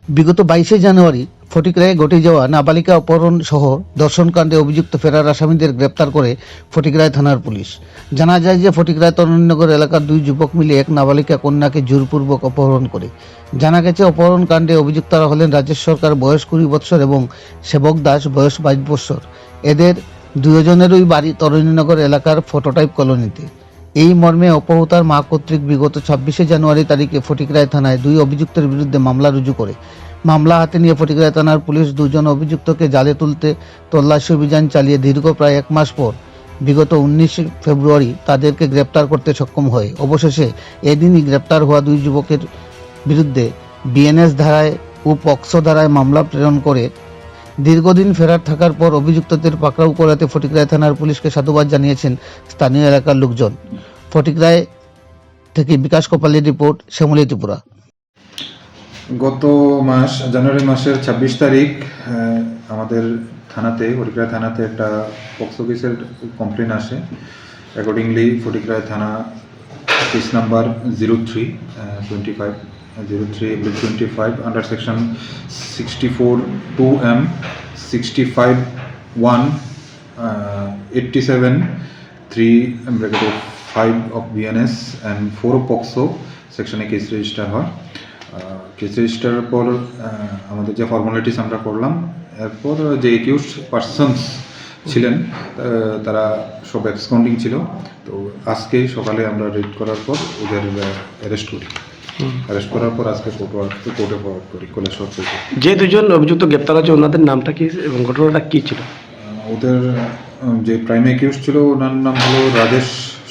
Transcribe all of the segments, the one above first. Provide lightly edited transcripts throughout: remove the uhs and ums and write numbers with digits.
বিগত 22শে জানুয়ারি ফটিকরায়ে ঘটে যাওয়া নাবালিকা অপহরণ সহ ধর্ষণকাণ্ডে অভিযুক্ত ফেরার আসামিদের গ্রেপ্তার করে ফটিকরায় থানার পুলিশ। জানা যায় যে ফটিকরায় তরুণীনগর এলাকার দুই যুবক মিলে এক নাবালিকা কন্যাকে জোরপূর্বক অপহরণ করে। জানা গেছে অপহরণ কাণ্ডে অভিযুক্তরা হলেন রাজেশ সরকার বয়স 20 বৎসর এবং সেবক দাস বয়স 22 বৎসর। এদের দুজনেরই বাড়ি তরুণীনগর এলাকার ফটোটাইপ কলোনিতে। এই মর্মে অপহৃতার মা কর্তৃক বিগত 26শে জানুয়ারি তারিখে ফটিকরায় থানায় দুই অভিযুক্তের বিরুদ্ধে মামলা রুজু করে। মামলা হাতে নিয়ে ফটিকরায় থানার পুলিশ দুজন অভিযুক্তকে জালে তুলতে তল্লাশি অভিযান চালিয়ে দীর্ঘ প্রায় 1 মাস পর বিগত 19 ফেব্রুয়ারি তাদেরকে গ্রেপ্তার করতে সক্ষম হয়। অবশেষে এদিনই গ্রেপ্তার হওয়া দুই যুবকের বিরুদ্ধে বিএনএস ধারায় ও পক্সো ধারায় মামলা প্রেরণ করে। দীর্ঘদিন ফেরার থাকার পর অভিযুক্তদের পাকড়াও করাতে ফটিকরায় থানার পুলিশকে সাধুবাদ জানিয়েছেন স্থানীয় এলাকার লোকজন। ফটিকরায় থেকে বিকাশ কপালের রিপোর্ট, শ্যামলী ত্রিপুরা। গত মাস জানুয়ারি মাসের 26 তারিখ আমাদের থানাতে ফটিকরায় থানাতে একটা পক্সো কেসের কমপ্লেন আসে। অ্যাকর্ডিংলি ফটিকরায় থানা case number 03/25 under section 64(2)(m), 65(1), 87(3)(5) of BNS and 4 of POXO সেকশনে কেস রেজিস্টার হয়। কেস রেজিস্টারের পর আমাদের যে ফর্মালিটিস আমরা করলাম, এরপর যে একিউজড পারসনস ছিলেন তারা সব অ্যাবসকন্ডিং ছিল। তো আজকে সকালে আমরা রেড করার পর ওদের অ্যারেস্ট করি। অ্যারেস্ট করার পর আজকে কোর্টে ফরওয়ার্ড করি কৈলাসহর কোর্টে। যে দুজন অভিযুক্ত গ্রেপ্তার হয়েছে ওনাদের নামটা কি এবং ঘটনাটা কি ছিল? ওদের যে প্রাইম একিউজ ছিল ওনার নাম হলো রাজেশ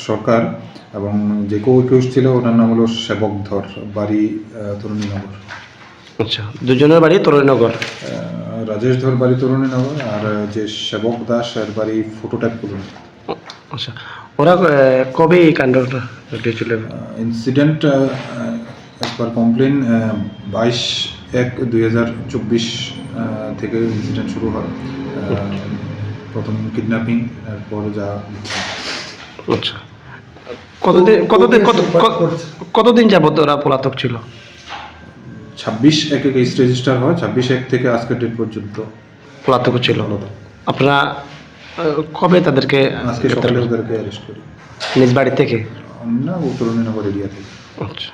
সরকার এবং যে কো একিউজ ছিল ওনার নাম হলো সেবক ধর, বাড়ি তরুণীনগর। আচ্ছা, দুজনের বাড়ি তরুণীনগর। রাজেশ ধর বাড়ি তরুণীনগর আর যে সেবক দাস এর বাড়ি ফটোটাইপ কলোনি। আচ্ছা, ওরা কবে এই কাণ্ডটা ঘটেছিল? ইনসিডেন্ট অ্যাজ পার কমপ্লেন 22/1/2024 থেকে ইনসিডেন্ট শুরু হয়। প্রথম কিডন্যাপিং, এরপর যা। আচ্ছা, কতদিন যাবত ওরা পলাতক ছিল? 26/1 কেস রেজিস্টার হয়, 26/1 থেকে আজকের ডেট পর্যন্ত পলাতক ছিল। আপনারা কবে তাদেরকে? আজকে সকালে ওদেরকে অ্যারেস্ট করি। নিজ বাড়ি থেকে না, ও তরুণীনগর এরিয়া থেকে। আচ্ছা।